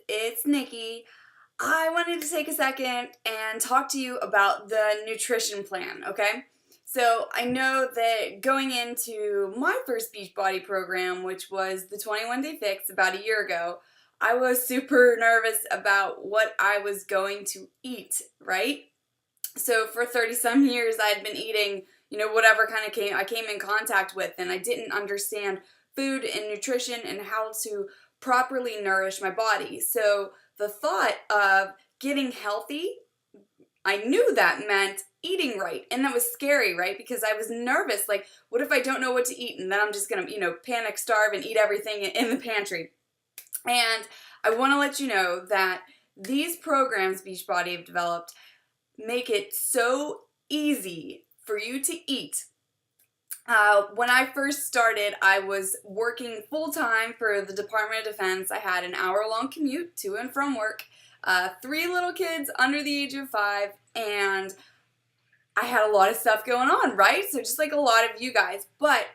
It's Nikki. I wanted to take a second and talk to you about the nutrition plan, okay? So I know that going into my first Beachbody program, which was the 21 Day Fix about a year ago, I was super nervous about what I was going to eat, right? So for 30 some years I had been eating, whatever kind of I came in contact with, and I didn't understand food and nutrition and how to properly nourish my body. So the thought of getting healthy, I knew that meant eating right. And that was scary, right? Because I was nervous. Like, what if I don't know what to eat and then I'm just going to, panic, starve, and eat everything in the pantry? And I want to let you know that these programs Beachbody have developed make it so easy for you to eat. When I first started, I was working full-time for the Department of Defense. I had an hour-long commute to and from work, 3 little kids under the age of 5, and I had a lot of stuff going on, right? So just like a lot of you guys. But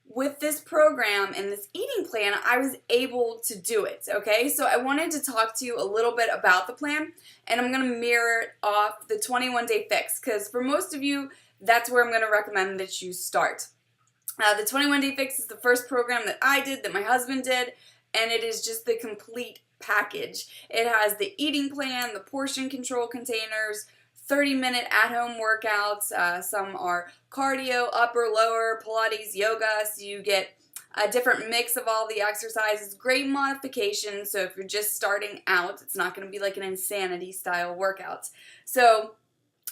with this program and this eating plan, I was able to do it, okay? So I wanted to talk to you a little bit about the plan, and I'm going to mirror it off the 21 Day Fix, because for most of you, that's where I'm going to recommend that you start. The 21 Day Fix is the first program that I did, that my husband did, and it is just the complete package. It has the eating plan, the portion control containers, 30-minute at-home workouts. Some are cardio, upper, lower, Pilates, yoga. So you get a different mix of all the exercises. Great modification. So if you're just starting out, it's not going to be like an insanity style workout. So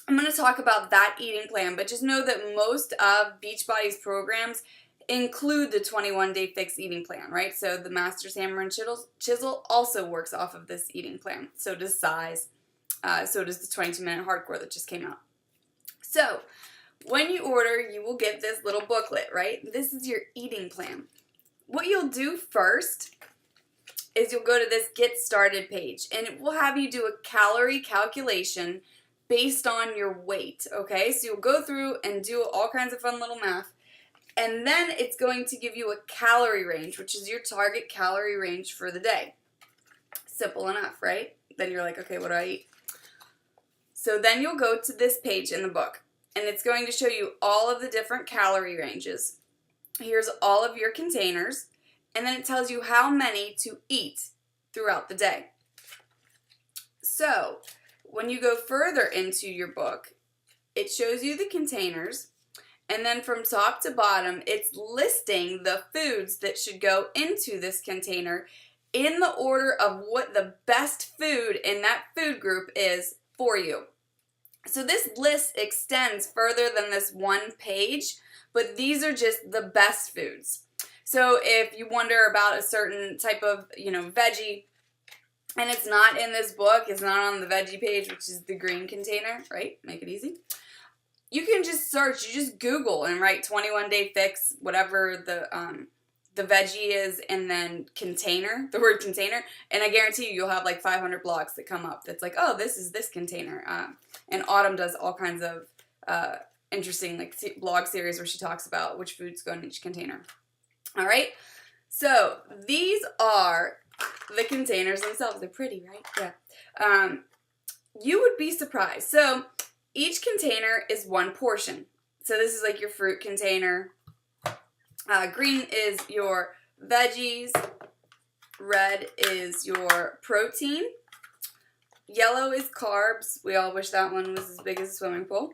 I'm going to talk about that eating plan, but just know that most of Beachbody's programs include the 21 Day Fix eating plan, right? So the Master's Hammer and Chisel also works off of this eating plan. So does Size. So does the 22-minute hardcore that just came out. So when you order, you will get this little booklet, right? This is your eating plan. What you'll do first is you'll go to this Get Started page, and it will have you do a calorie calculation based on your weight, okay? So you'll go through and do all kinds of fun little math, and then it's going to give you a calorie range, which is your target calorie range for the day. Simple enough, right? Then you're like, okay, what do I eat? So then you'll go to this page in the book, and it's going to show you all of the different calorie ranges. Here's all of your containers, and then it tells you how many to eat throughout the day. So when you go further into your book, it shows you the containers, and then from top to bottom, it's listing the foods that should go into this container in the order of what the best food in that food group is for you. So this list extends further than this one page, but these are just the best foods. So if you wonder about a certain type of, veggie, and it's not in this book, it's not on the veggie page, which is the green container, right? Make it easy. You can just search, you just Google and write 21 Day Fix, whatever the veggie is, and then container, the word container, and I guarantee you'll have like 500 blogs that come up that's like, oh, this is this container. And Autumn does all kinds of interesting blog series where she talks about which foods go in each container. All right, so these are the containers themselves. They're pretty, right? Yeah. You would be surprised. So each container is one portion. So this is like your fruit container. Green is your veggies, red is your protein, yellow is carbs, we all wish that one was as big as a swimming pool,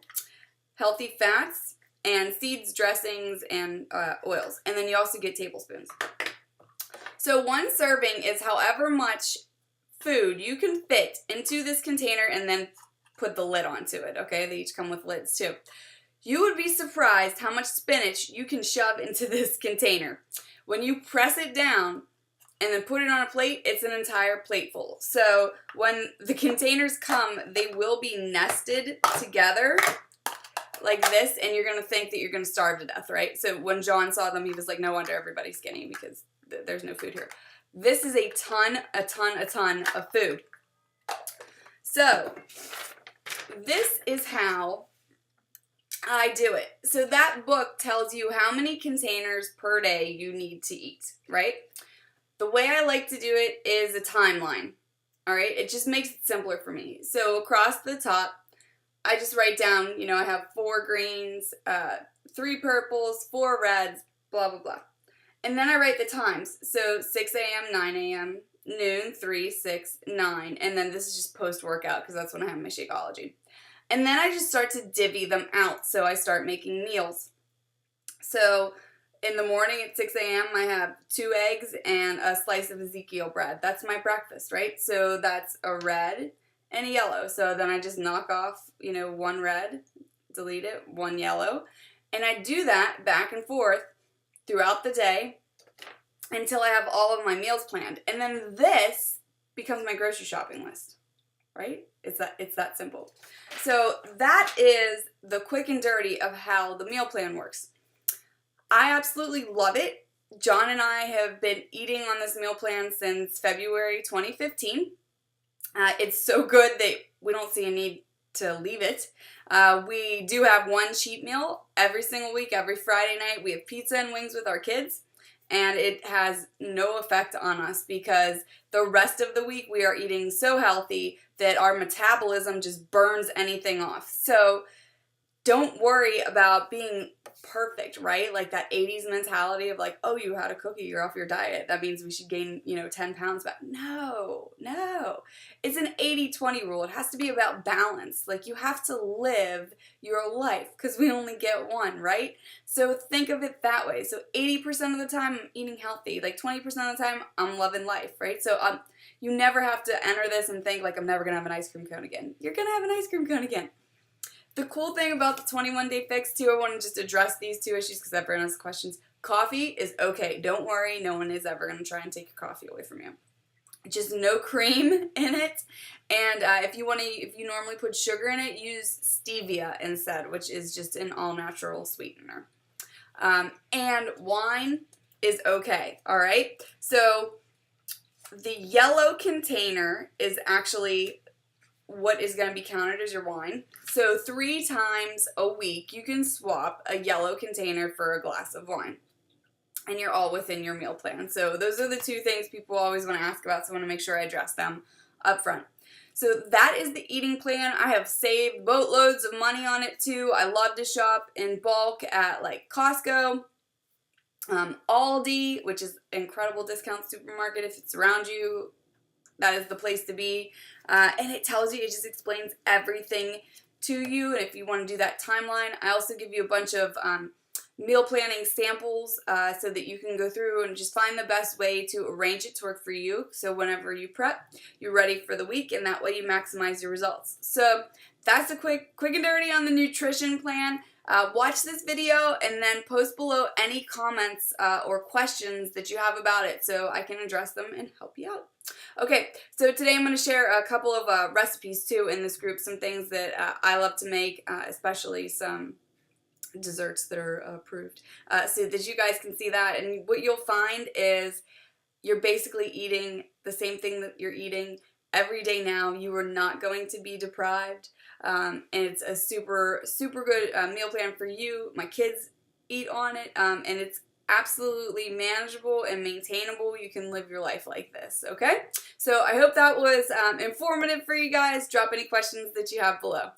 healthy fats, and seeds, dressings, and oils. And then you also get tablespoons. So one serving is however much food you can fit into this container and then put the lid onto it, okay? They each come with lids too. You would be surprised how much spinach you can shove into this container. When you press it down and then put it on a plate, it's an entire plate full. So when the containers come, they will be nested together like this, and you're going to think that you're going to starve to death, right? So when John saw them, he was like, no wonder everybody's skinny, because there's no food here. This is a ton of food. So this is how I do it. So that book tells you how many containers per day you need to eat, right? The way I like to do it is a timeline. All right, it just makes it simpler for me. So across the top, I just write down, you know, I have 4 greens, 3 purples, 4 reds, blah, blah, blah. And then I write the times. So 6 a.m., 9 a.m., noon, 3, 6, 9. And then this is just post-workout because that's when I have my Shakeology. And then I just start to divvy them out. So I start making meals. So in the morning at 6 a.m., I have 2 eggs and a slice of Ezekiel bread. That's my breakfast, right? So that's a red and a yellow. So then I just knock off, you know, 1 red, delete it, 1 yellow. And I do that back and forth throughout the day until I have all of my meals planned. And then this becomes my grocery shopping list, right? It's that simple. So that is the quick and dirty of how the meal plan works. I absolutely love it. John and I have been eating on this meal plan since February 2015. It's so good that we don't see a need to leave it. We do have 1 cheat meal every single week. Every Friday night we have pizza and wings with our kids, and it has no effect on us because the rest of the week we are eating so healthy that our metabolism just burns anything off. So don't worry about being perfect, right? Like that 80s mentality of like, oh, you had a cookie, you're off your diet. That means we should gain, 10 pounds back. No. It's an 80-20 rule. It has to be about balance. Like you have to live your life because we only get one, right? So think of it that way. So 80% of the time I'm eating healthy. Like 20% of the time I'm loving life, right? So you never have to enter this and think like I'm never going to have an ice cream cone again. You're going to have an ice cream cone again. The cool thing about the 21-day fix, too, I want to just address these 2 issues because everyone has questions. Coffee is okay. Don't worry. No one is ever going to try and take your coffee away from you. Just no cream in it. And if you normally put sugar in it, use stevia instead, which is just an all-natural sweetener. And wine is okay, all right? So the yellow container is actually what is going to be counted as your wine. So 3 times a week you can swap a yellow container for a glass of wine. And you're all within your meal plan. So those are the 2 things people always want to ask about, so I want to make sure I address them up front. So that is the eating plan. I have saved boatloads of money on it too. I love to shop in bulk at like Costco, Aldi, which is an incredible discount supermarket if it's around you. That is the place to be. And it tells you, it just explains everything to you. And if you want to do that timeline, I also give you a bunch of meal planning samples so that you can go through and just find the best way to arrange it to work for you. So whenever you prep, you're ready for the week, and that way you maximize your results. So that's a quick and dirty on the nutrition plan. Watch this video and then post below any comments or questions that you have about it so I can address them and help you out. Okay, so today I'm going to share a couple of recipes too in this group, some things that I love to make, especially some desserts that are approved, so that you guys can see that. And what you'll find is you're basically eating the same thing that you're eating every day now. You are not going to be deprived, and it's a super good meal plan for you. My kids eat on it, and it's absolutely manageable and maintainable. You can live your life like this, okay? So I hope that was informative for you guys. Drop any questions that you have below.